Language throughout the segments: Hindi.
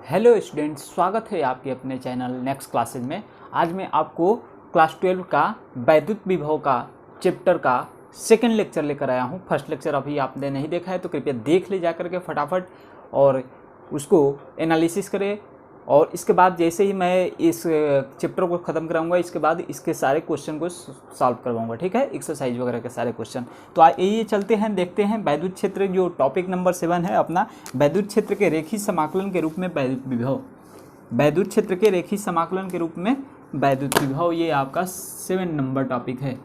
हेलो स्टूडेंट्स, स्वागत है आपके अपने चैनल नेक्स्ट क्लासेज में। आज मैं आपको क्लास 12 का वैद्युत विभव का चैप्टर का सेकंड लेक्चर लेकर आया हूं। फर्स्ट लेक्चर अभी आपने नहीं देखा है तो कृपया देख ले जा करके फटाफट और उसको एनालिसिस करें। और इसके बाद जैसे ही मैं इस चैप्टर को ख़त्म कराऊंगा, इसके बाद इसके सारे क्वेश्चन को सॉल्व करवाऊंगा, ठीक है, एक्सरसाइज वगैरह के सारे क्वेश्चन। तो आइए चलते हैं, देखते हैं वैद्युत क्षेत्र, जो टॉपिक नंबर 7 है अपना, वैद्युत क्षेत्र के रेखीय समाकलन के रूप में वैद्युत विभव। वैद्युत क्षेत्र के रेखीय समाकलन के रूप में वैद्युत विभव, ये आपका 7 नंबर टॉपिक है।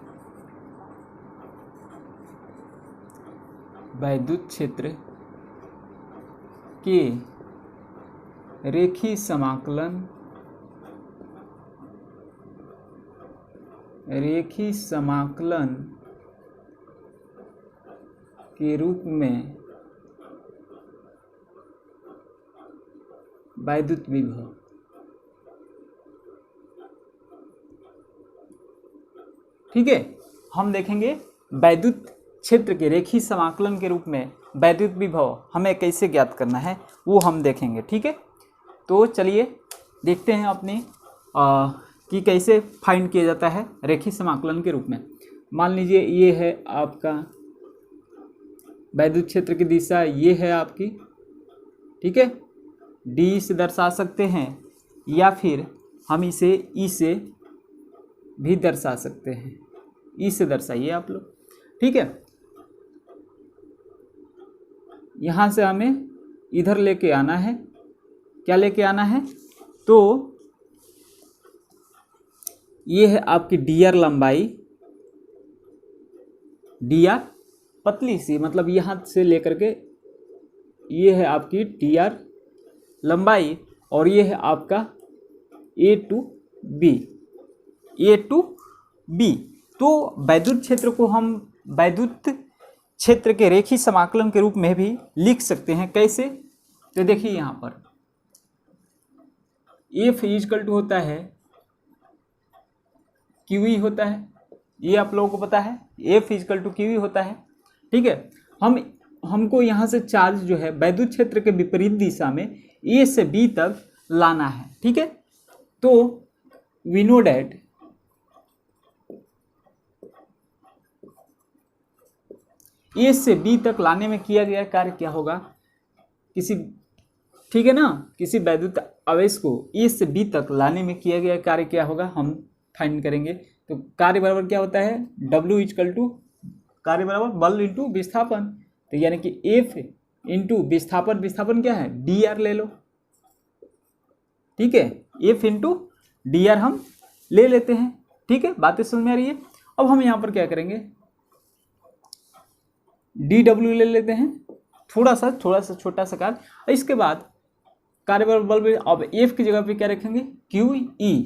वैद्युत क्षेत्र के रेखीय समाकलन के रूप में वैद्युत विभव। ठीक है, हम देखेंगे वैद्युत क्षेत्र के रेखीय समाकलन के रूप में वैद्युत विभव हमें कैसे ज्ञात करना है, वो हम देखेंगे। ठीक है, तो चलिए देखते हैं अपने कि कैसे फाइंड किया जाता है रेखीय समाकलन के रूप में। मान लीजिए ये है आपका वैद्युत क्षेत्र की दिशा, ये है आपकी, ठीक है, डी से दर्शा सकते हैं या फिर हम इसे ई से भी दर्शा सकते हैं। ई से दर्शाइए आप लोग, ठीक है। यहाँ से हमें इधर लेके आना है, क्या लेके आना है, तो ये है आपकी डी आर लंबाई, डी आर पतली सी, मतलब यहाँ से लेकर के ये है आपकी डी आर लंबाई, और ये है आपका ए टू बी। तो वैद्युत क्षेत्र को हम वैद्युत क्षेत्र के रेखीय समाकलन के रूप में भी लिख सकते हैं। कैसे, तो देखिए यहाँ पर एफ इक्वल टू होता है क्यू ई होता है, ये आप लोगों को पता है, F equal to Q E होता है। ठीक है, हमको यहाँ से चार्ज जो है वैद्युत क्षेत्र के विपरीत दिशा में ए से बी तक लाना है। ठीक है, तो वी नो डैट ए से बी तक लाने में किया गया कार्य क्या होगा, ठीक है ना, किसी वैद्युत आवेश को ए से बी तक लाने में किया गया कार्य क्या होगा, हम फाइंड करेंगे। तो कार्य बराबर क्या होता है, W इक्वल टू कार्य बराबर बल इंटू विस्थापन। तो यानी कि F इंटू विस्थापन क्या है, DR ले लो, ठीक है, F इंटू DR हम ले लेते हैं। ठीक है, बातें समझ में आ रही है। अब हम यहाँ पर क्या करेंगे, DW ले लेते हैं, थोड़ा सा छोटा सा कार्य। इसके बाद कार्य बल में अब F की जगह पे क्या रखेंगे, QE,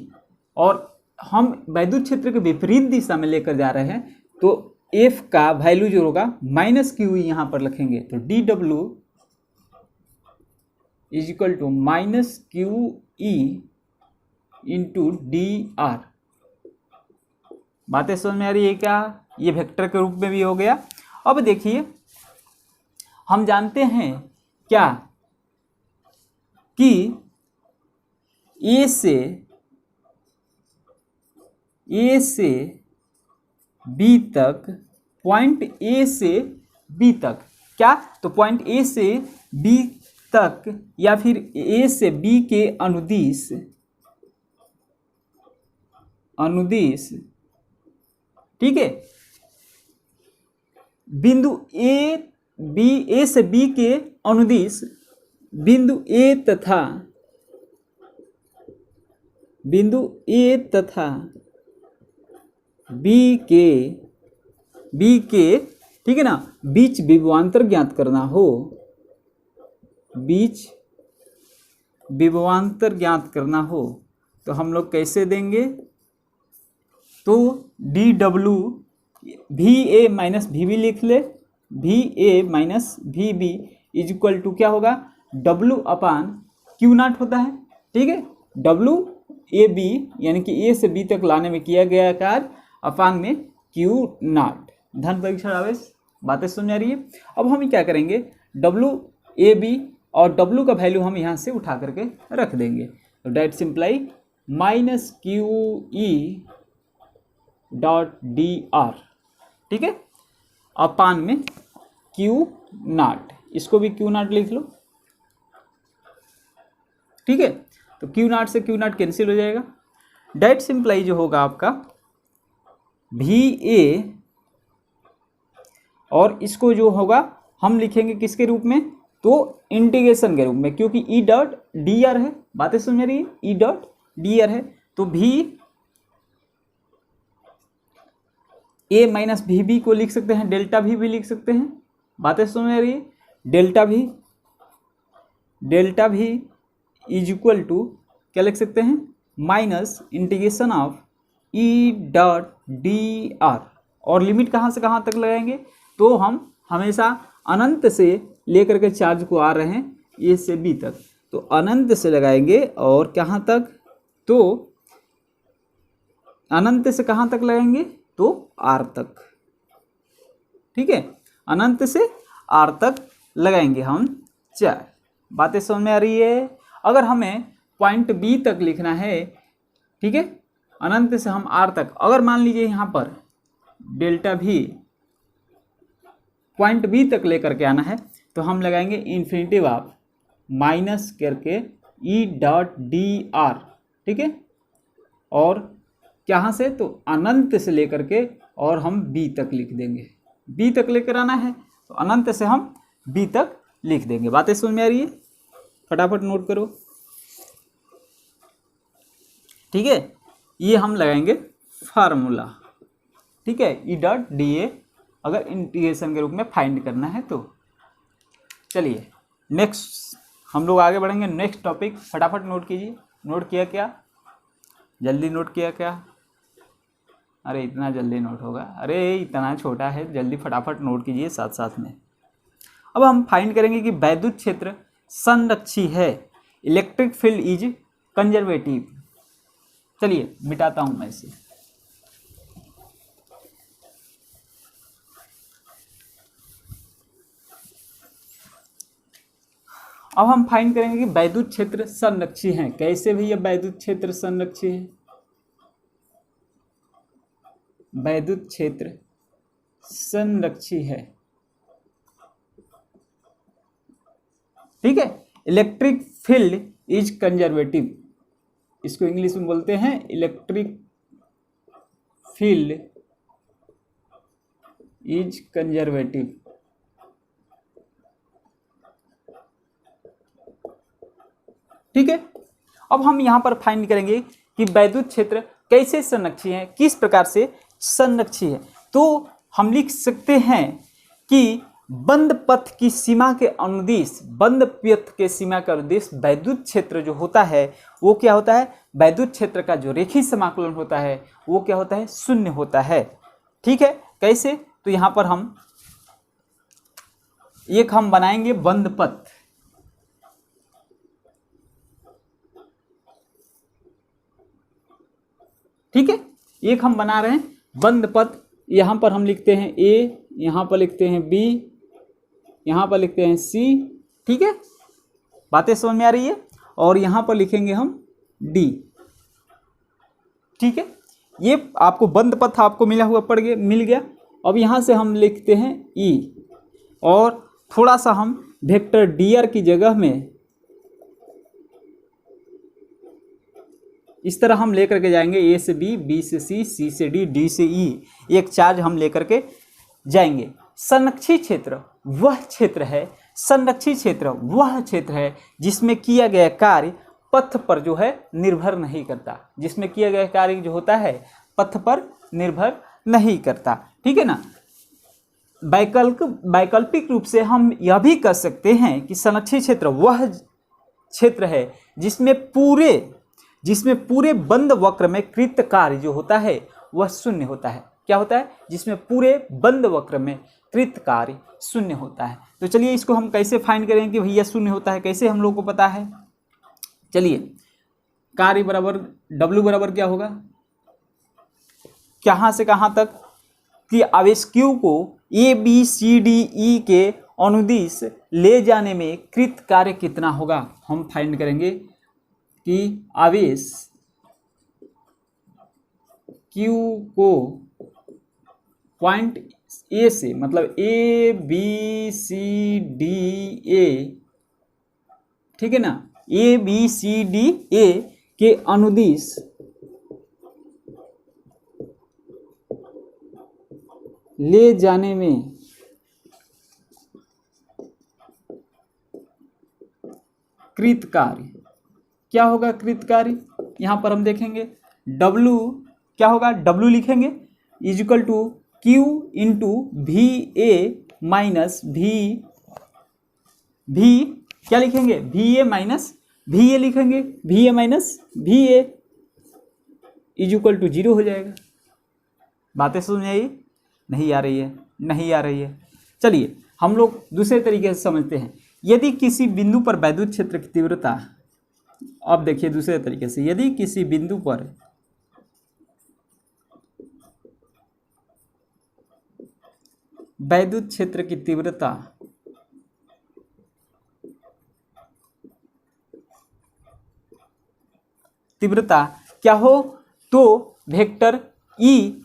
और हम वैद्युत क्षेत्र के विपरीत दिशा में लेकर जा रहे हैं, तो F का वैल्यू जो होगा माइनस QE यहाँ पर रखेंगे। तो DW is equal to minus QE into DR। बातें समझ में आ रही है क्या, ये वेक्टर के रूप में भी हो गया। अब देखिए, हम जानते हैं क्या कि ए से बी तक, पॉइंट ए से बी तक क्या, तो पॉइंट ए से बी तक या फिर ए से बी के अनुदिश, ठीक है, बिंदु ए से बी के अनुदिश बिंदु ए तथा बी के, ठीक है ना, बीच विभवांतर ज्ञात करना हो, तो हम लोग कैसे देंगे, तो DW VA माइनस VB लिख ले, VA minus VB is equal to क्या होगा, W अपान Q नॉट होता है। ठीक है, WAB यानी कि ए से बी तक लाने में किया गया कार्य अपान में Q नॉट, धन परीक्षण आवेश। बातें समझ आ रही है। अब हम क्या करेंगे, WAB और W का वैल्यू हम यहाँ से उठा करके रख देंगे। तो that simply minus Q E dot D R, ठीक है, अपान में क्यू नॉट, इसको भी क्यू नॉट लिख लो, ठीक है। तो क्यू नॉट से क्यू नॉट कैंसिल हो जाएगा। डेट सिंप्लाई जो होगा आपका वी ए, और इसको जो होगा हम लिखेंगे किसके रूप में, तो इंटीग्रेशन के रूप में, क्योंकि ई डॉट डी आर है, बातें समझ रही है, ई डॉट डी आर है, तो भी ए माइनस वी बी को लिख सकते हैं, डेल्टा भी लिख सकते हैं, बातें समझ रही है। डेल्टा भी इज इक्वल टू क्या लिख सकते हैं, minus integration of E dot D are, और लिमिट कहाँ से कहाँ तक लगाएंगे, तो हम हमेशा अनंत से लेकर के चार्ज को आ रहे हैं ए से बी तक, तो अनंत से लगाएंगे, और कहाँ तक, तो अनंत से कहाँ तक लगाएंगे, तो आर तक, ठीक है, अनंत से आर तक लगाएंगे हम चार। बातें समझ में आ रही है। अगर हमें पॉइंट बी तक लिखना है, ठीक है, अनंत से हम आर तक, अगर मान लीजिए यहाँ पर डेल्टा भी पॉइंट बी तक लेकर के आना है, तो हम लगाएंगे इन्फिनिटिव ऑफ माइनस करके ई डॉट डी आर, ठीक है, और कहाँ से, तो अनंत से लेकर के, और हम बी तक लिख देंगे, बी तक लेकर आना है तो अनंत से हम बी तक लिख देंगे। बातें समझ में आ रही है, फटाफट नोट करो, ठीक है। ये हम लगाएंगे फार्मूला, ठीक है, ई डॉट डी ए, अगर इंटीग्रेशन के रूप में फाइंड करना है तो। चलिए नेक्स्ट हम लोग आगे बढ़ेंगे, नेक्स्ट टॉपिक, फटाफट नोट कीजिए। नोट किया क्या, जल्दी नोट किया क्या, अरे इतना जल्दी नोट होगा, अरे इतना छोटा है, जल्दी फटाफट नोट कीजिए साथ साथ में। अब हम फाइंड करेंगे कि वैद्युत क्षेत्र संरक्षी है, इलेक्ट्रिक फील्ड इज कंजर्वेटिव। चलिए मिटाता हूं मैं इसे। अब हम फाइंड करेंगे कि वैद्युत क्षेत्र संरक्षी है। कैसे भैया वैद्युत क्षेत्र संरक्षी है, वैद्युत क्षेत्र संरक्षी है, ठीक है, इलेक्ट्रिक फील्ड इज कंजर्वेटिव, इसको इंग्लिश में बोलते हैं इलेक्ट्रिक फील्ड इज कंजर्वेटिव। ठीक है, अब हम यहां पर फाइंड करेंगे कि वैद्युत क्षेत्र कैसे संरक्षी है, किस प्रकार से संरक्षी है। तो हम लिख सकते हैं कि बंद पथ की सीमा के अनुदिश, बंद पथ के सीमा के अनुदिश वैद्युत क्षेत्र जो होता है वो क्या होता है, वैद्युत क्षेत्र का जो रेखीय समाकलन होता है वो क्या होता है, शून्य होता है। ठीक है, कैसे, तो यहां पर हम बनाएंगे बंद पथ, ठीक है, एक हम बना रहे हैं बंद पथ। यहां पर हम लिखते हैं ए, यहां पर लिखते हैं बी, यहां पर लिखते हैं सी, ठीक है, बातें समझ में आ रही है, और यहां पर लिखेंगे हम डी। ठीक है, ये आपको बंद पथ आपको मिल गया। अब यहां से हम लिखते हैं ई, और थोड़ा सा हम वेक्टर डी आर की जगह में इस तरह हम लेकर के जाएंगे, ए से बी, बी से सी, सी से डी, डी से ई, एक चार्ज हम लेकर के जाएंगे। संरक्षी क्षेत्र वह क्षेत्र है, संरक्षी क्षेत्र वह क्षेत्र है जिसमें किया गया कार्य पथ पर जो है निर्भर नहीं करता, जिसमें किया गया कार्य जो होता है पथ पर निर्भर नहीं करता। ठीक है ना, वैकल्पिक रूप से हम यह भी कर सकते हैं कि संरक्षी क्षेत्र वह क्षेत्र है जिसमें पूरे बंद वक्र में कृत कार्य जो होता है वह शून्य होता है। क्या होता है, जिसमें पूरे बंद वक्र में कृत कार्य शून्य होता है। तो चलिए इसको हम कैसे फाइंड करें कि भैया शून्य होता है, कैसे हम लोगों को पता है। चलिए, कार्य बराबर W बराबर क्या होगा, कहाँ से कहाँ तक, कि आवेश Q को A B C D E के अनुदिश ले जाने में कृत कार्य कितना होगा। हम फाइंड करेंगे कि आवेश Q को पॉइंट ए से, मतलब ए बी सी डी ए, ठीक है ना, ए बी सी डी ए के अनुदिश ले जाने में कृत कार्य क्या होगा। कृत कार्य यहाँ पर हम देखेंगे W क्या होगा, W लिखेंगे is equal to Q into V A minus भी क्या लिखेंगे, V A minus V A लिखेंगे, V A minus V A is equal to 0 हो जाएगा। बातें समझ आई, नहीं आ रही है, नहीं आ रही है। चलिए हम लोग दूसरे तरीके से समझते हैं। यदि किसी बिंदु पर वैद्युत क्षेत्र की तीव्रता, अब देखिए दूसरे तरीके से, यदि किसी बिंदु पर वैद्युत क्षेत्र की तीव्रता क्या हो, तो वेक्टर ई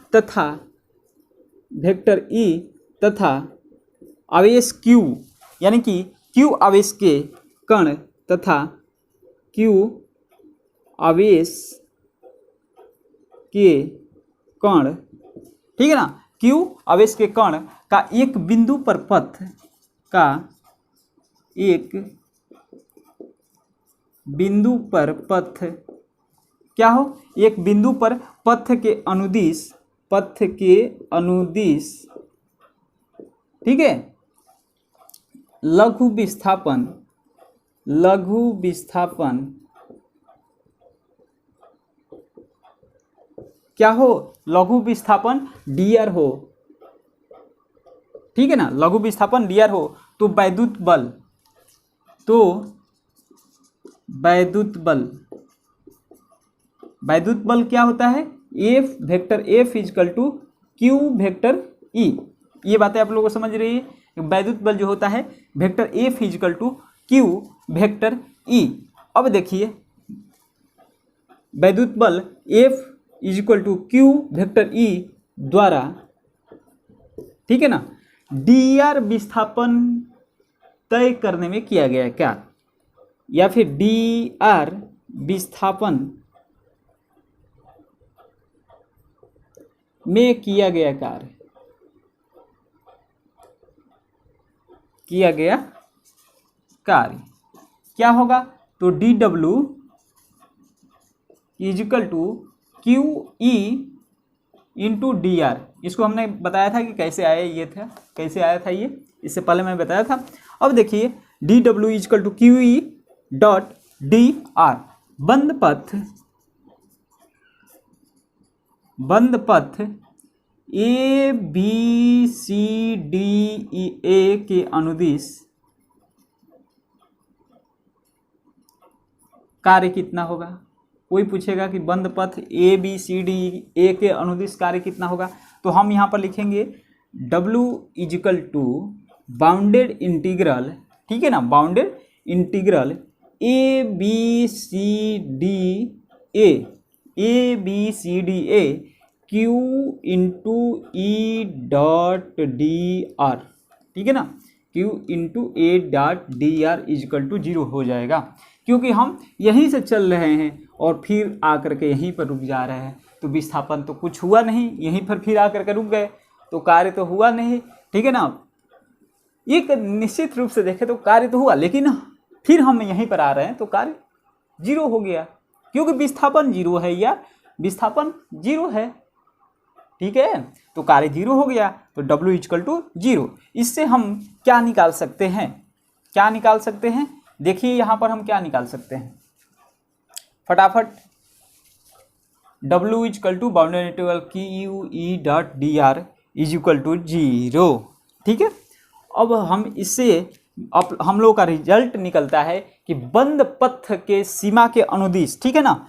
तथा आवेश Q, यानी कि Q आवेश के कण तथा Q आवेश के कण, ठीक है ना, Q आवेश के कण का एक बिंदु पर पथ क्या हो, एक बिंदु पर पथ के अनुदिश, ठीक है, लघु विस्थापन क्या हो, लघु विस्थापन dr हो, ठीक है ना, लघु विस्थापन dr हो, तो वैद्युत बल क्या होता है, F vector F is equal to Q vector E। ये बातें आप लोगों को समझ रही है। वैद्युत बल जो होता है vector F is equal to Q vector E। अब देखिए वैद्युत बल F is equal to Q vector E द्वारा, ठीक है ना, dr विस्थापन तय करने में किया गया क्या, या फिर dr विस्थापन में किया गया कार्य क्या होगा, तो dw is equal to Q E into D R. इसको हमने बताया था कि कैसे आया था ये इससे पहले मैं बताया था। अब देखिए D W is equal to Q E dot D R, बंद पथ ए बी सी डी ई ए के अनुदिश कार्य कितना होगा। कोई पूछेगा कि बंद पथ ए बी सी डी ए के अनुदिश कार्य कितना होगा, तो हम यहाँ पर लिखेंगे W is equal to bounded integral, ठीक है ना, bounded integral A B C D A Q into E dot D R, ठीक है ना, Q into A dot D R is equal to 0 हो जाएगा, क्योंकि हम यहीं से चल रहे हैं और फिर आकर के यहीं पर रुक जा रहे हैं, तो विस्थापन तो कुछ हुआ नहीं, यहीं पर फिर आकर के रुक गए तो कार्य तो हुआ नहीं, ठीक है ना। एक निश्चित रूप से देखें तो कार्य तो हुआ, लेकिन फिर हम यहीं पर आ रहे हैं तो कार्य 0 हो गया, क्योंकि विस्थापन 0 है यार, विस्थापन 0 है, ठीक है, तो कार्य 0 हो गया, तो W इक्वल टू 0। इससे हम क्या निकाल सकते हैं, देखिए यहाँ पर हम क्या निकाल सकते हैं फटाफट, W equal to bounded integral Q E dot D R is equal to 0, ठीक है। अब हम इससे हम लोग का रिजल्ट निकलता है कि बंद पथ के सीमा के अनुदिश, ठीक है ना,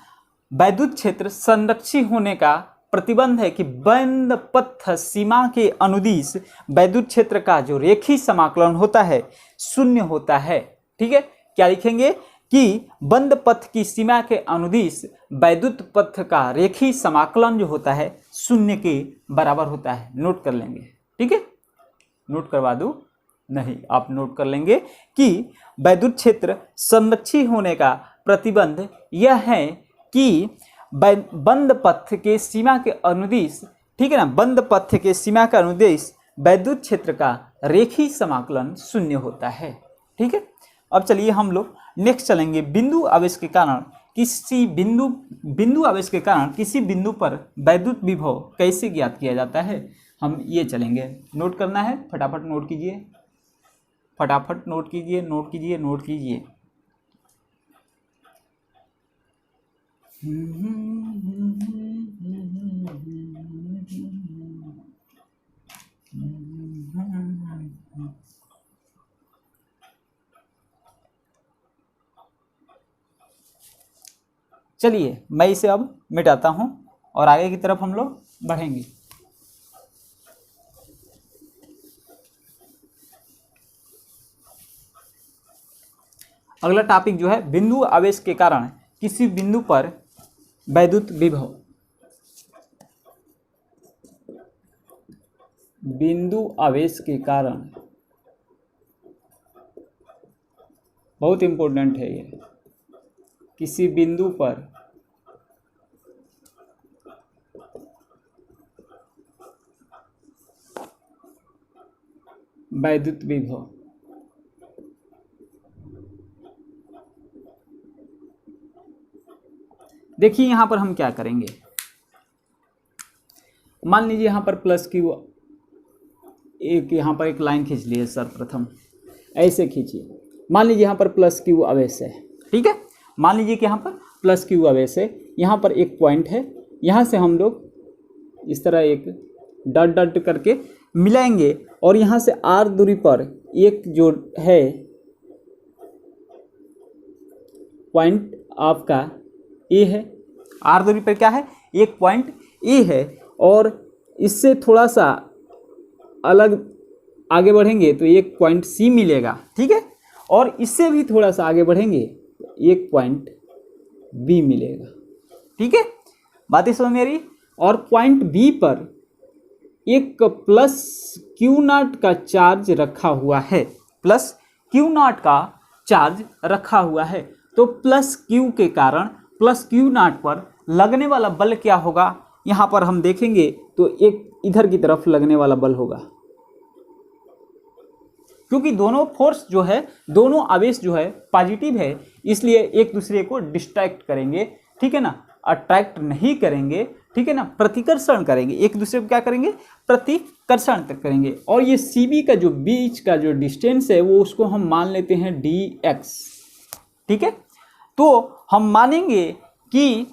वैद्युत क्षेत्र संरक्षित होने का प्रतिबंध है कि बंद पथ सीमा के अनुदिश वैद्युत क्षेत्र का जो रेखीय समाकलन होता है शून्य होता है। ठीक है, क्या लिखेंगे कि बंद पथ की सीमा के अनुदिश वैद्युत पथ का रेखीय समाकलन जो होता है शून्य के बराबर होता है। नोट कर लेंगे। ठीक है, नोट करवा दूं? नहीं, आप नोट कर लेंगे कि वैद्युत क्षेत्र संरक्षित होने का प्रतिबंध यह है कि बंद पथ के सीमा के अनुदिश, ठीक है ना, बंद पथ के सीमा का अनुदिश वैद्युत क्षेत्र का रेखीय समाकलन शून्य होता है। ठीक है, अब चलिए हम लोग नेक्स्ट चलेंगे। बिंदु आवेश के कारण किसी बिंदु आवेश के कारण किसी बिंदु पर वैद्युत विभव कैसे ज्ञात किया जाता है, हम ये चलेंगे। नोट करना है, फटाफट नोट कीजिए, फटाफट नोट कीजिए, नोट कीजिए, नोट कीजिए। चलिए मैं इसे अब मिटाता हूं और आगे की तरफ हम लोग बढ़ेंगे। अगला टॉपिक जो है बिंदु आवेश के कारण किसी बिंदु पर वैद्युत विभव। बिंदु आवेश के कारण बहुत इंपॉर्टेंट है ये। किसी बिंदु पर वैद्युत विभव। देखिए यहां पर हम क्या करेंगे। मान लीजिए यहां पर प्लस क्यू, एक यहां पर एक लाइन खींच लिए सर्वप्रथम, ऐसे खींचिए। मान लीजिए यहां पर प्लस क्यू आवेश है। ठीक है, मान लीजिए कि यहां पर प्लस क्यू आवेश है, यहां पर एक पॉइंट है, यहां से हम लोग इस तरह एक डॉट डॉट करके मिलाएंगे और यहां से आर दूरी पर एक जो है पॉइंट आपका ए है। आर दूरी पर क्या है, एक पॉइंट ए है और इससे थोड़ा सा अलग आगे बढ़ेंगे तो एक पॉइंट सी मिलेगा। ठीक है, और इससे भी थोड़ा सा आगे बढ़ेंगे तो एक पॉइंट बी मिलेगा। ठीक है, बातें समझ में आ रही। और पॉइंट बी पर एक प्लस क्यू नॉट का चार्ज रखा हुआ है, प्लस क्यू नॉट का चार्ज रखा हुआ है। तो प्लस क्यू के कारण प्लस क्यू नॉट पर लगने वाला बल क्या होगा, यहाँ पर हम देखेंगे तो एक इधर की तरफ लगने वाला बल होगा, क्योंकि दोनों फोर्स जो है, दोनों आवेश जो है पॉजिटिव है, इसलिए एक दूसरे को डिस्ट्रैक्ट करेंगे। ठीक है ना, अट्रैक्ट नहीं करेंगे। ठीक है ना, प्रतिकर्षण करेंगे, एक दूसरे को क्या करेंगे, प्रतिकर्षण करेंगे। और ये सी बी का जो बीच का जो डिस्टेंस है वो उसको हम मान लेते हैं डी एक्स। ठीक है, तो हम मानेंगे कि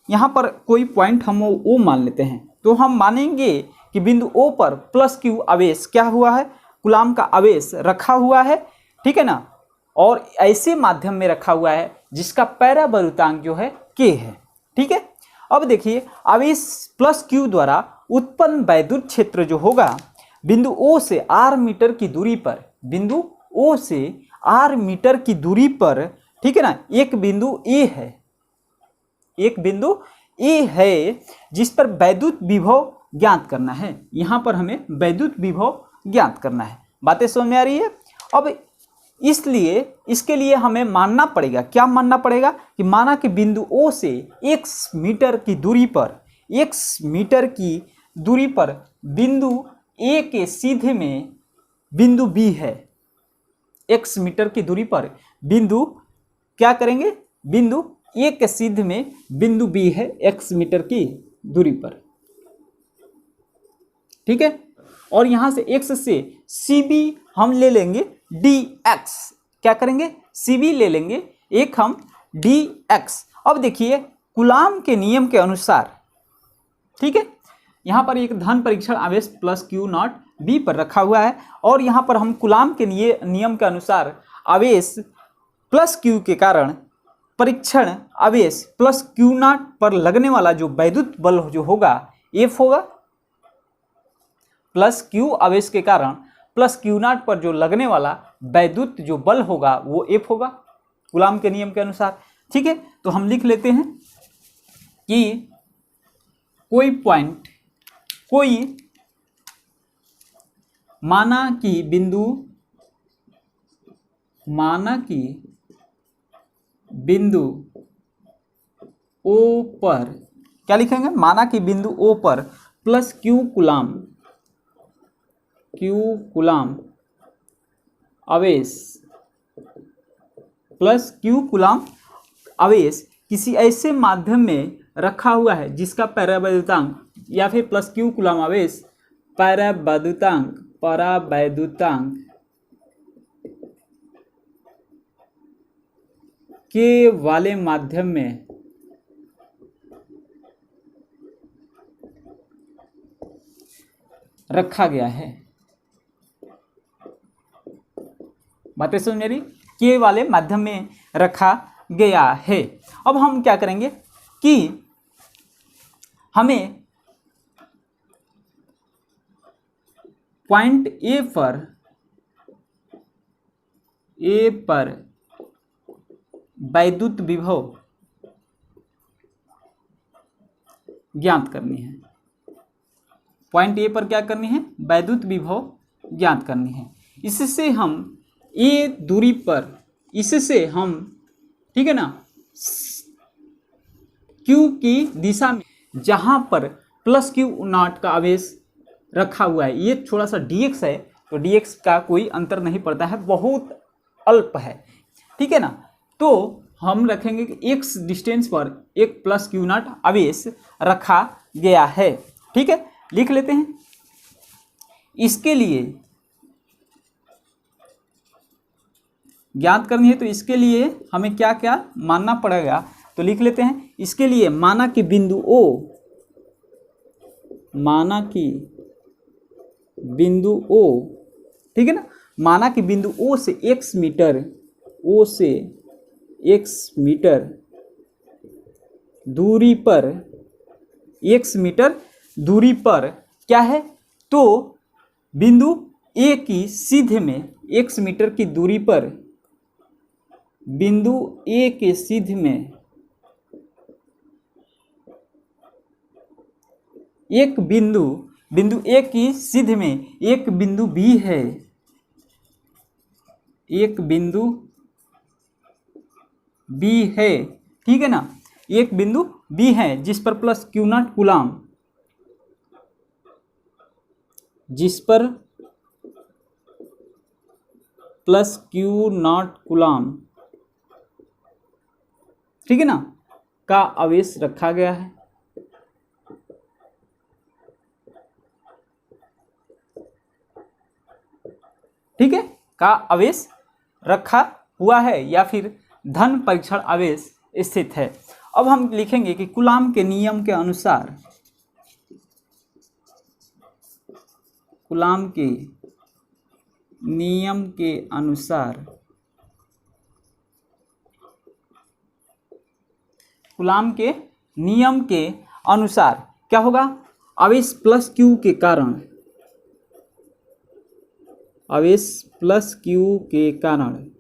यहाँ पर कोई पॉइंट हम ओ मान लेते हैं, तो हम मानेंगे कि बिंदु ओ पर प्लस क्यू आवेश क्या हुआ है, कूलाम का आवेश रखा हुआ है। ठीक है ना, और ऐसे माध्यम में रखा हुआ है जिसका परावर्तांक जो है के है। ठीक है, अब देखिए आवेश प्लस क्यू द्वारा उत्पन्न वैद्युत क्षेत्र जो होगा बिंदु ओ से आर मीटर की दूरी पर, बिंदु ओ से आर मीटर की दूरी पर, ठीक है ना, एक बिंदु ए है, एक बिंदु ए है जिस पर वैद्युत विभव ज्ञात करना है। यहां पर हमें वैद्युत विभव ज्ञात करना है। बातें समझ में आ रही है। अब इसलिए इसके लिए हमें मानना पड़ेगा, क्या मानना पड़ेगा कि माना कि बिंदु ओ से x मीटर की दूरी पर, x मीटर की दूरी पर बिंदु ए के सीधे में बिंदु बी है। x मीटर की दूरी पर बिंदु क्या करेंगे, बिंदु ए के सीधे में बिंदु बी है x मीटर की दूरी पर। ठीक है, और यहां से x से CB हम ले लेंगे dx। क्या करेंगे, CB ले लेंगे एक हम dx। अब देखिए कूलाम के नियम के अनुसार, ठीक है, यहां पर एक धन परीक्षण आवेश प्लस क्यू नॉट बी पर रखा हुआ है और यहां पर हम कूलाम के नियम के अनुसार आवेश प्लस क्यू के कारण, परीक्षण आवेश प्लस क्यू नॉट पर लगने वाला जो वैद्युत बल जो होगा एफ होगा, प्लस क्यू आवेश के कारण प्लस क्यू नॉट पर जो लगने वाला वैद्युत जो बल होगा वो एफ होगा कूलाम के नियम के अनुसार। ठीक है, तो हम लिख लेते हैं कि कोई पॉइंट, कोई माना कि बिंदु ओ पर, क्या लिखेंगे, माना कि बिंदु ओ पर प्लस क्यू कूलाम आवेश, प्लस क्यू कूलाम आवेश किसी ऐसे माध्यम में रखा हुआ है जिसका परावैद्युतांक, या फिर प्लस क्यू कूलाम आवेश परावैद्युतांक के वाले माध्यम में रखा गया है। बातें सुन मेरी, के वाले माध्यम में रखा गया है। अब हम क्या करेंगे कि हमें पॉइंट ए पर वैद्युत विभव ज्ञात करनी है। पॉइंट ए पर क्या करनी है, वैद्युत विभव ज्ञात करनी है। इससे हम ए दूरी पर, इससे हम, ठीक है ना, क्यू की दिशा में जहां पर प्लस क्यू नॉट का आवेश रखा हुआ है, ये थोड़ा सा dx है तो dx का कोई अंतर नहीं पड़ता है, बहुत अल्प है, ठीक है ना। तो हम रखेंगे कि x डिस्टेंस पर एक प्लस क्यू नॉट आवेश रखा गया है। ठीक है, लिख लेते हैं। इसके लिए ज्ञात करनी है तो इसके लिए हमें क्या क्या मानना पड़ेगा, तो लिख लेते हैं। इसके लिए माना कि बिंदु O, ठीक है ना, माना कि बिंदु O से x मीटर दूरी पर, x मीटर दूरी पर क्या है, तो बिंदु A की सीधे में, x मीटर की दूरी पर बिंदु A के सीधे में एक बिंदु A की सीधे में एक बिंदु B है, एक बिंदु B है, ठीक है ना, एक बिंदु B है जिस पर प्लस क्यू नॉट कूलाम, जिस पर प्लस क्यू नॉट कूलाम, ठीक है ना, का आवेश रखा गया है। ठीक है, का आवेश रखा हुआ है या फिर धन परीक्षण आवेश स्थित है। अब हम लिखेंगे कि कूलाम के नियम के अनुसार, कूलाम के नियम के अनुसार, कूलाम के नियम के अनुसार क्या होगा, आवेश प्लस क्यू के कारण, आवेश प्लस क्यू के कारण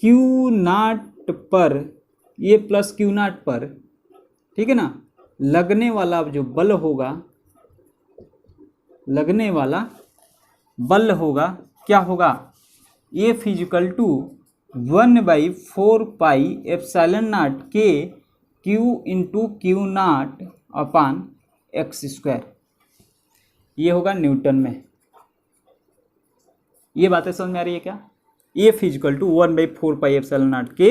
क्यू नॉट पर, ये प्लस क्यू नॉट पर, ठीक है ना, लगने वाला जो बल होगा, लगने वाला बल होगा, क्या होगा, F is equal to 1/4 pi epsilon naught के Q into Q naught upon X square, ये होगा न्यूटन में। ये बातें समझ में आ रही है क्या, F is equal to 1/4 pi epsilon naught के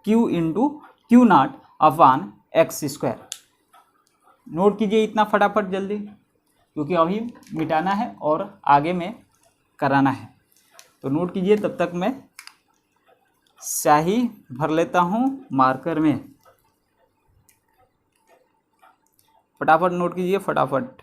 Q into Q naught upon X square. Note कीजिए इतना फटाफट जल्दी, क्योंकि अभी मिटाना है और आगे में कराना है, तो नोट कीजिए। तब तक मैं स्याही भर लेता हूँ मार्कर में, फटाफट नोट कीजिए फटाफट।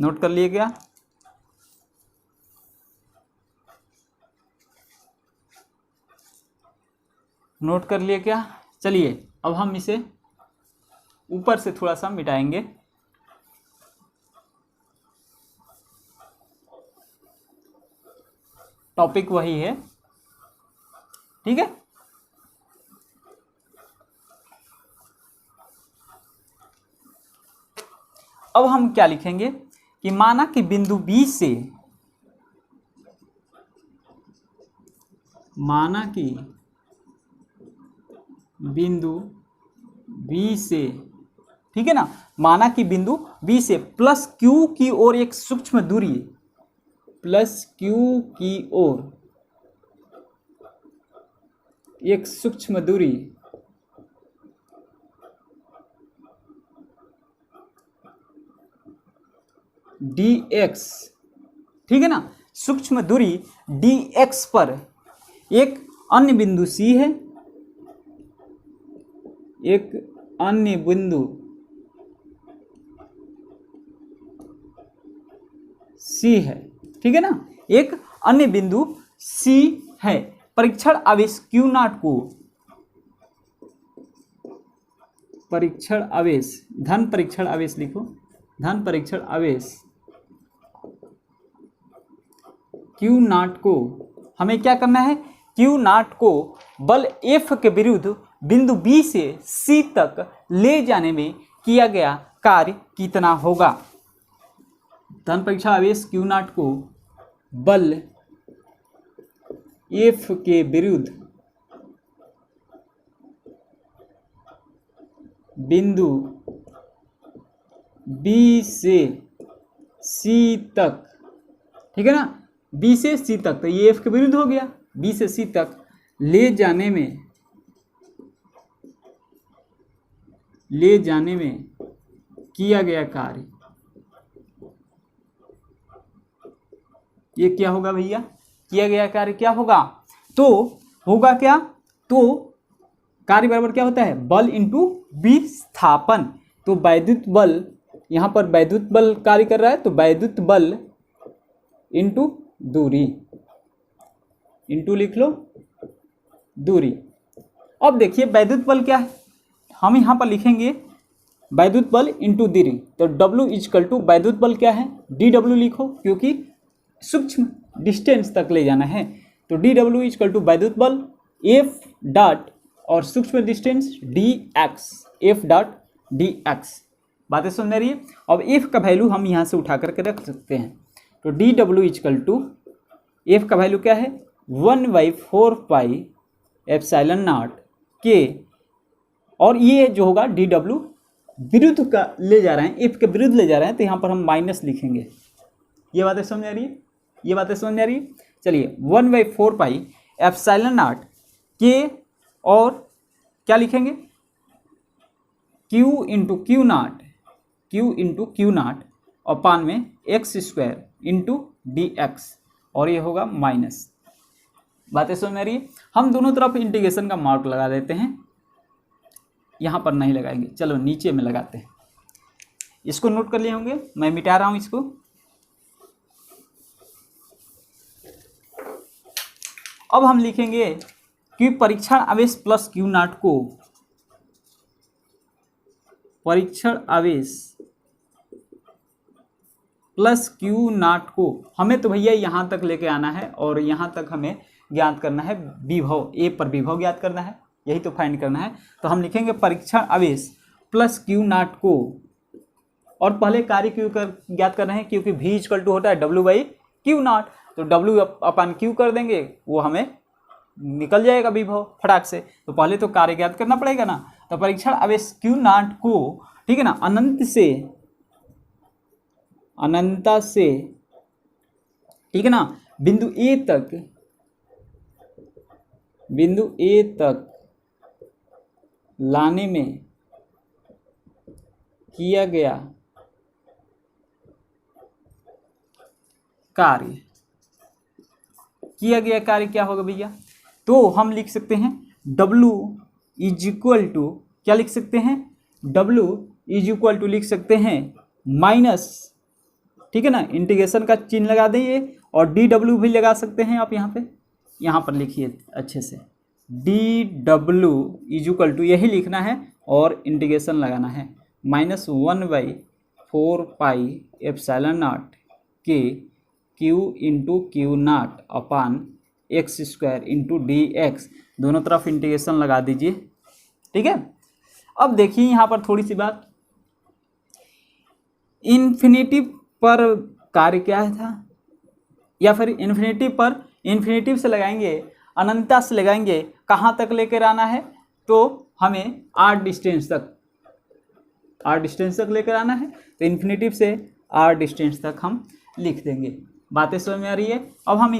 नोट कर लिए क्या? नोट कर लिए क्या? चलिए अब हम इसे ऊपर से थोड़ा सा मिटाएंगे। टॉपिक वही है, ठीक है। अब हम क्या लिखेंगे कि माना कि बिंदु B से, माना कि बिंदु B से, ठीक है ना, माना कि बिंदु B से प्लस Q की ओर एक सूक्ष्म दूरी, प्लस Q की ओर एक सूक्ष्म दूरी dx, ठीक है ना, सूक्ष्म दूरी dx पर एक अन्य बिंदु C है, एक अन्य बिंदु C है, ठीक है ना, एक अन्य बिंदु C है। परीक्षण आवेश Q0 को, परीक्षण आवेश, धन परीक्षण आवेश लिखो, धन परीक्षण आवेश Q0 को हमें क्या करना है? Q0 को बल F के विरुद्ध बिंदु B से C तक ले जाने में किया गया कार्य कितना होगा? धन परीक्षण आवेश Q0 को बल F के विरुद्ध बिंदु B से C तक, ठीक है ना, B से C तक, तो ये F के विरुद्ध हो गया, B से C तक ले जाने में किया गया कार्य, ये क्या होगा भैया? किया गया कार्य क्या होगा? तो होगा क्या? तो कार्य बराबर क्या होता है? बल इंटू विस्थापन। तो वैद्युत बल, यहां पर वैद्युत बल कार्य कर रहा है, तो वैद्युत बल इंटू दूरी, इंटू लिख लो दूरी। अब देखिए वैद्युत बल क्या है, हम यहां पर लिखेंगे वैद्युत बल इंटू दूरी, तो W इजकल टू वैद्युत बल क्या है? DW लिखो, क्योंकि सूक्ष्म डिस्टेंस तक ले जाना है, तो DW इजकल टू वैद्युत बल F डॉट और सूक्ष्म distance dx, F dot dx। बातें समझ रही है? अब F का वैल्यू हम यहाँ से उठा करके रख सकते हैं, तो DW इजकल टू F का वैल्यू क्या है? 1/4 पाई एप्सिलॉन नॉट K, और ये जो होगा DW विरुद्ध का ले जा रहे हैं, F के विरुद्ध ले जा रहे हैं, तो यहाँ पर हम माइनस लिखेंगे। ये बातें समझ आ रही है? ये बातें समझ आ रही है? चलिए 1/4 पाई एप्सिलॉन नॉट K, और क्या लिखेंगे? Q इंटू क्यू नॉट और पान में x² इंटू dx, और ये होगा माइनस। बातें समझ में आ रही है? हम दोनों तरफ इंटीग्रेशन का मार्क लगा देते हैं, यहाँ पर नहीं लगाएंगे, चलो नीचे में लगाते हैं। इसको नोट कर लिए होंगे, मैं मिटा रहा हूँ इसको। अब हम लिखेंगे कि परीक्षण आवेश प्लस Q0 को, परीक्षण आवेश प्लस Q0 को हमें तो भैया यहाँ तक लेके आना है, और यहाँ तक हमें ज्ञात करना है विभव, ए पर विभव ज्ञात करना है, यही तो फाइंड करना है। तो हम लिखेंगे परीक्षण आवेश प्लस Q0 को, और पहले कार्य क्यू कर ज्ञात करना है, क्योंकि V इक्वल टू होता है W/Q0, तो W अपन Q कर देंगे, वो हमें निकल जाएगा विभव फटाक से। तो पहले तो कार्य ज्ञात करना पड़ेगा ना, तो परीक्षण आवेश Q0 को, ठीक है ना, अनंता से, ठीक है ना, बिंदु A तक लाने में किया गया कार्य, क्या होगा भैया? तो हम लिख सकते हैं W इज इक्वल टू, क्या लिख सकते हैं? W इज इक्वल टू लिख सकते हैं माइनस ठीक है ना, इंटीग्रेशन का चिन्ह लगा देंगे और डी डब्ल्यू भी लगा सकते हैं आप यहाँ पर लिखिए अच्छे से, D W is equal to यही लिखना है और इंटीग्रेशन लगाना है -1/4πε0 के Q into Q naught upon X square into D X, दोनों तरफ इंटीग्रेशन लगा दीजिए। ठीक है, अब देखिए यहाँ पर थोड़ी सी बात, इन्फिनिटिव पर कार्य क्या था, या फिर इन्फिनिटिव से लगाएंगे, अनंतता से लगाएंगे, कहाँ तक लेकर आना है, तो हमें आर डिस्टेंस तक लेकर आना है, तो इन्फिनिटिव से आर डिस्टेंस तक हम लिख देंगे। बातें समझ में आ रही है। अब हम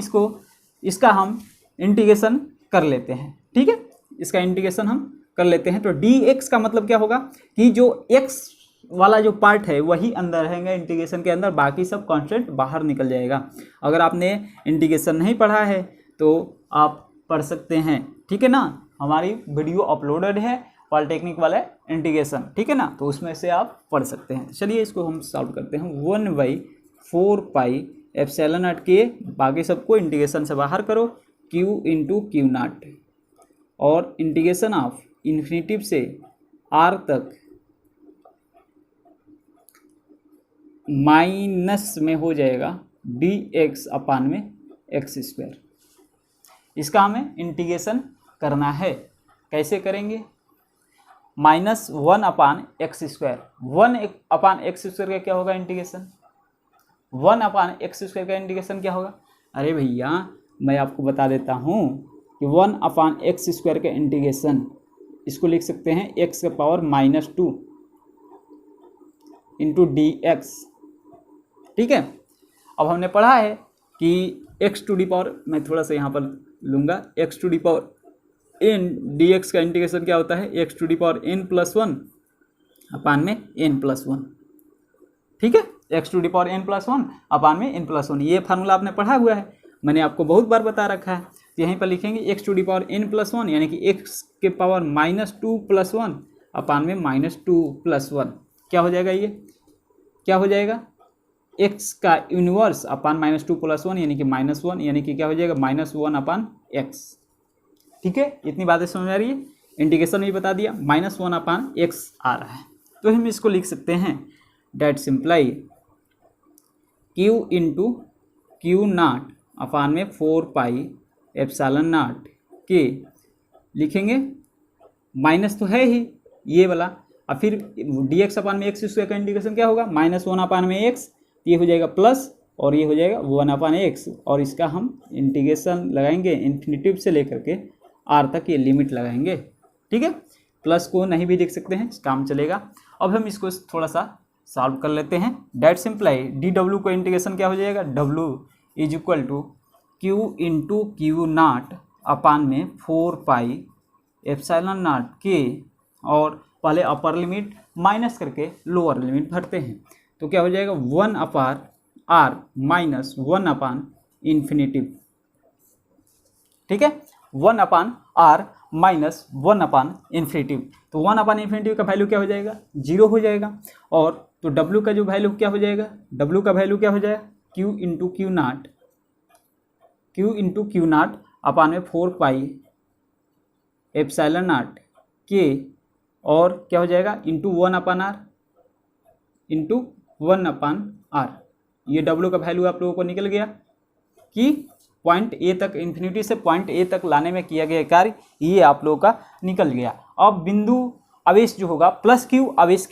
इसका हम इंटीग्रेशन कर लेते हैं। ठीक है, इसका इंटीग्रेशन हम कर लेते हैं। तो डी एक्स का मतलब क्या होगा कि जो एक्स वाला जो पार्ट है वही अंदर रहेगा इंटीग्रेशन के अंदर, बाकी सब कांस्टेंट बाहर निकल जाएगा। अगर आपने इंटीग्रेशन नहीं पढ़ा है तो आप पढ़ सकते हैं। ठीक है ना, हमारी वीडियो अपलोडेड है पॉलिटेक्निक वाले इंटीग्रेशन, ठीक है ना, तो उसमें से आप पढ़ सकते हैं। चलिए इसको हम सॉल्व करते हैं। 1/4πε0 के, बाकी सबको इंटीग्रेशन से बाहर करो, क्यू इंटू क्यू नाट, और इंटीग्रेशन ऑफ इन्फिनिटिव से आर तक माइनस में हो जाएगा डी एक्स अपान में एक्स स्क्वायर। इसका हमें इंटीग्रेशन करना है। कैसे करेंगे? -1 अपान एक्स स्क्वायर, 1 अपान एक्स स्क्वायर का क्या होगा इंटीग्रेशन, 1 अपान एक्स स्क्वायर का इंटीग्रेशन क्या होगा? अरे भैया मैं आपको बता देता हूँ कि 1 अपान एक्स स्क्वायर का इंटीग्रेशन, इसको लिख सकते हैं एक्स का पावर -2 इंटू डी एक्स। ठीक है, अब हमने पढ़ा है कि एक्स टू दी पावर, मैं थोड़ा सा यहाँ पर लूँगा, X to the power n D X का इंटीग्रेशन क्या होता है, X to the power n+1 upon में n+1। ठीक है, X to the power n+1 upon में n+1, ये फार्मूला आपने पढ़ा हुआ है, मैंने आपको बहुत बार बता रखा है। तो यहीं पर लिखेंगे x to the power n+1 यानी कि एक्स के पावर -2+1 अपान में -2+1 क्या हो जाएगा, ये क्या हो जाएगा, एक्स का यूनिवर्स अपान -2+1 यानी कि -1, यानी कि क्या हो जाएगा -1 अपान एक्स। ठीक है, इतनी बातें समझ आ रही है। इंटीग्रेशन भी बता दिया, -1 अपान एक्स आ रहा है, तो हम इसको लिख सकते हैं that simply Q into Q naught upon में 4πε0 के, लिखेंगे माइनस तो है ही ये वाला, और फिर डी एक्स अपान में एक्स स्क्वायर का इंटीग्रेशन क्या होगा, -1 अपान में एक्स, ये हो जाएगा प्लस और ये हो जाएगा 1 अपान एक्स, और इसका हम इंटीग्रेशन लगाएंगे इन्फिनिटिव से लेकर के आर तक, ये लिमिट लगाएंगे। ठीक है, प्लस को नहीं भी लिख सकते हैं, काम चलेगा। अब हम इसको थोड़ा सा सॉल्व कर लेते हैं। डेट सिंप्लाई डी डब्ल्यू को इंटीग्रेशन क्या हो जाएगा, W is equal to Q into Q naught upon में 4πε0 के, और पहले अपर लिमिट माइनस करके लोअर लिमिट भरते हैं, तो क्या हो जाएगा 1 upon R minus 1 upon infinitive. ठीक है, 1 upon R minus 1 upon infinitive, तो 1 अपान इन्फिनिटिव का वैल्यू क्या हो जाएगा, 0 हो जाएगा। और तो W का जो वैल्यू क्या हो जाएगा, W का वैल्यू क्या हो जाएगा, Q into Q naught upon में 4πε0 के, और क्या हो जाएगा इंटू 1 अपान आर, ये W का वैल्यू आप लोगों को निकल गया कि पॉइंट ए तक, इन्फिनिटी से पॉइंट ए तक लाने में किया गया कार्य ये आप लोगों का निकल गया। अब बिंदु आवेश जो होगा प्लस क्यू आवेश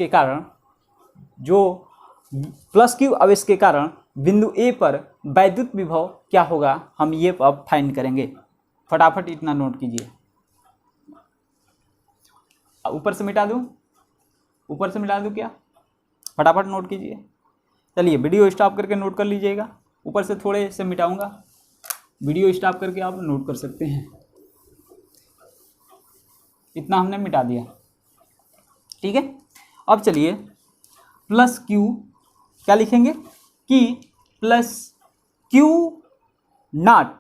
के कारण, बिंदु ए पर वैद्युत विभव क्या होगा, हम ये अब फाइंड करेंगे। फटाफट इतना नोट कीजिए। ऊपर से मिटा दूं क्या, फटाफट नोट कीजिए। चलिए वीडियो स्टॉप करके नोट कर लीजिएगा, ऊपर से थोड़े से मिटाऊंगा, वीडियो स्टॉप करके आप नोट कर सकते हैं। इतना हमने मिटा दिया। ठीक है, अब चलिए प्लस क्यू क्या लिखेंगे कि प्लस क्यू नाट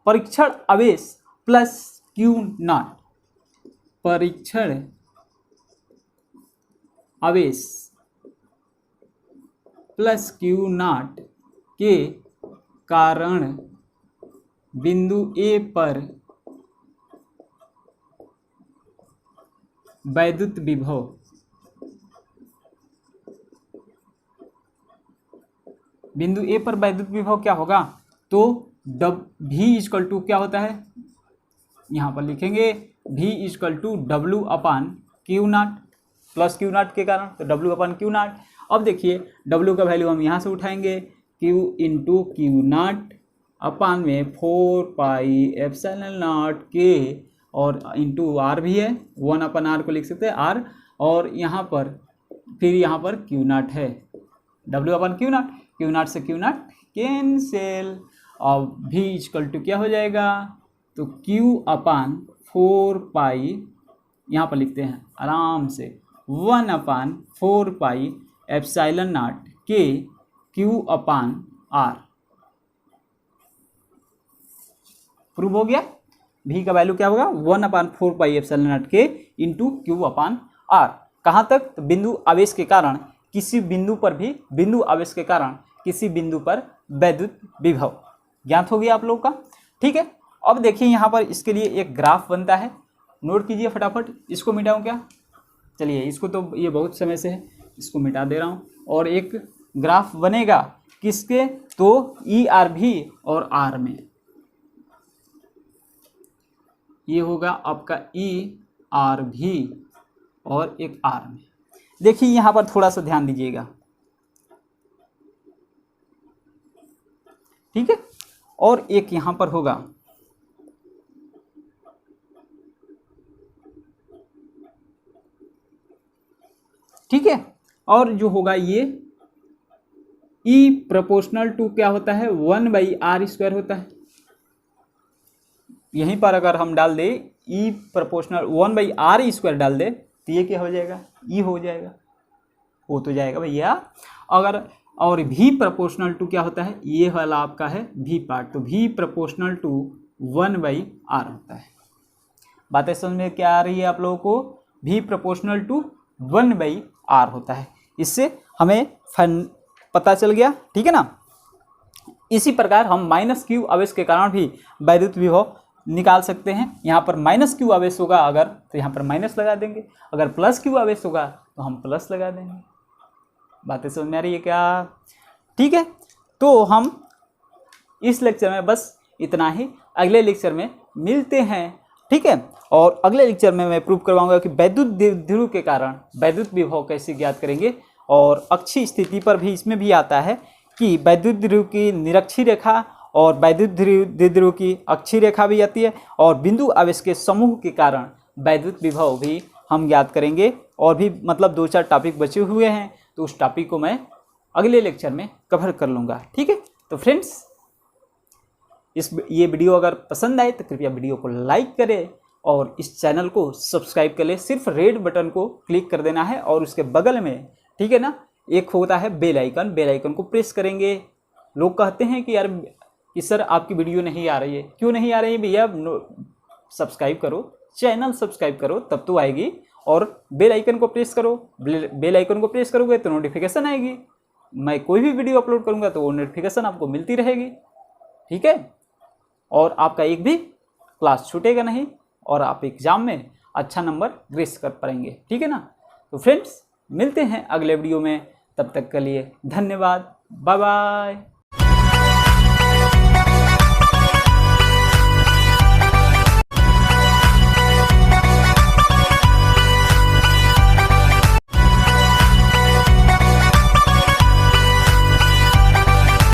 परीक्षण आवेश प्लस क्यू नाट परीक्षण आवेश प्लस क्यू नॉट के कारण बिंदु ए पर वैद्युत विभव बिंदु ए पर वैद्युत विभव क्या होगा, तो V इक्वल टू क्या होता है, यहाँ पर लिखेंगे V equal to W upon Q naught, plus Q naught के कारण तो डब्ल्यू अपान क्यू नॉट। अब देखिए डब्ल्यू का वैल्यू हम यहाँ से उठाएंगे, Q इंटू क्यू नॉट अपान में 4 पाई एप्सिलॉन नॉट के, और इंटू आर भी है, 1 अपन आर को लिख सकते हैं आर, और यहाँ पर फिर यहाँ पर क्यू नॉट है, डब्ल्यू अपन क्यू नॉट से क्यू नॉट कैंसिल, और V इक्वल टू क्या हो जाएगा, तो Q अपान 4 पाई, यहाँ पर लिखते हैं आराम से 1 अपान 4 पाई एप्सिलॉन नॉट के Q अपान R। प्रूव हो गया। V का वैल्यू क्या होगा, 1 अपान 4 पाई एप्सिलॉन नॉट के इंटू क्यू अपान R। कहाँ तक, तो बिंदु आवेश के कारण किसी बिंदु पर भी, बिंदु आवेश के कारण किसी बिंदु पर वैद्युत विभव ज्ञात हो गया आप लोग का। ठीक है, अब देखिए यहाँ पर इसके लिए एक ग्राफ बनता है, नोट कीजिए फटाफट। इसको मिटाऊँ क्या, चलिए इसको तो ये बहुत समय से है, इसको मिटा दे रहा हूँ, और एक ग्राफ बनेगा किसके, तो ERV और R में, ये होगा आपका ERV और एक R में। देखिए यहाँ पर थोड़ा सा ध्यान दीजिएगा, ठीक है, और एक यहाँ पर होगा, ठीक है, और जो होगा ये E प्रोपोर्शनल टू क्या होता है, 1/r² होता है। यहीं पर अगर हम डाल दें E प्रोपोर्शनल 1/r² डाल दे तो ये क्या हो जाएगा, E हो जाएगा, हो तो जाएगा भैया। अगर और V प्रोपोर्शनल टू क्या होता है, ये वाला आपका है V पार्ट, तो V प्रोपोर्शनल टू 1/r होता है। बातें समझ में क्या आ रही है आप लोगों को, V प्रोपोर्शनल टू 1/r होता है। इससे हमें पता चल गया, ठीक है ना। इसी प्रकार हम -q आवेश के कारण भी वैद्युत विभव निकाल सकते हैं। यहाँ पर -q आवेश होगा अगर, तो यहाँ पर माइनस लगा देंगे, अगर +q आवेश होगा तो हम प्लस लगा देंगे। बातें समझ में आ रही है क्या, ठीक है। तो हम इस लेक्चर में बस इतना ही, अगले लेक्चर में मिलते हैं, ठीक है। और अगले लेक्चर में मैं प्रूव करवाऊंगा कि वैद्युत ध्रुव के कारण वैद्युत विभव कैसे ज्ञात करेंगे, और अक्षीय स्थिति पर भी इसमें भी आता है कि वैद्युत ध्रुव की निरक्षीय रेखा और वैद्युत द्विध्रुव की अक्षीय रेखा भी आती है, और बिंदु आवेश के समूह के कारण वैद्युत विभव भी हम ज्ञात करेंगे। और भी मतलब 2-4 टॉपिक बचे हुए हैं, तो उस टॉपिक को मैं अगले लेक्चर में कवर कर लूँगा, ठीक है। तो फ्रेंड्स, ये वीडियो अगर पसंद आए तो कृपया वीडियो को लाइक करें और इस चैनल को सब्सक्राइब कर ले। सिर्फ रेड बटन को क्लिक कर देना है, और उसके बगल में, ठीक है ना, एक होता है बेल आइकन, बेल आइकन को प्रेस करेंगे। लोग कहते हैं कि यार कि सर आपकी वीडियो नहीं आ रही है, क्यों नहीं आ रही है भैया, सब्सक्राइब करो, चैनल सब्सक्राइब करो तब तो आएगी, और बेल आइकन को प्रेस करो। बेल आइकन को प्रेस करोगे तो नोटिफिकेशन आएगी, मैं कोई भी वीडियो अपलोड करूँगा तो वो नोटिफिकेशन आपको मिलती रहेगी, ठीक है। और आपका एक भी क्लास छूटेगा नहीं, और आप एग्ज़ाम में अच्छा नंबर ग्रेस कर पाएंगे, ठीक है ना। तो फ्रेंड्स, मिलते हैं अगले वीडियो में, तब तक के लिए धन्यवाद, बाय बाय।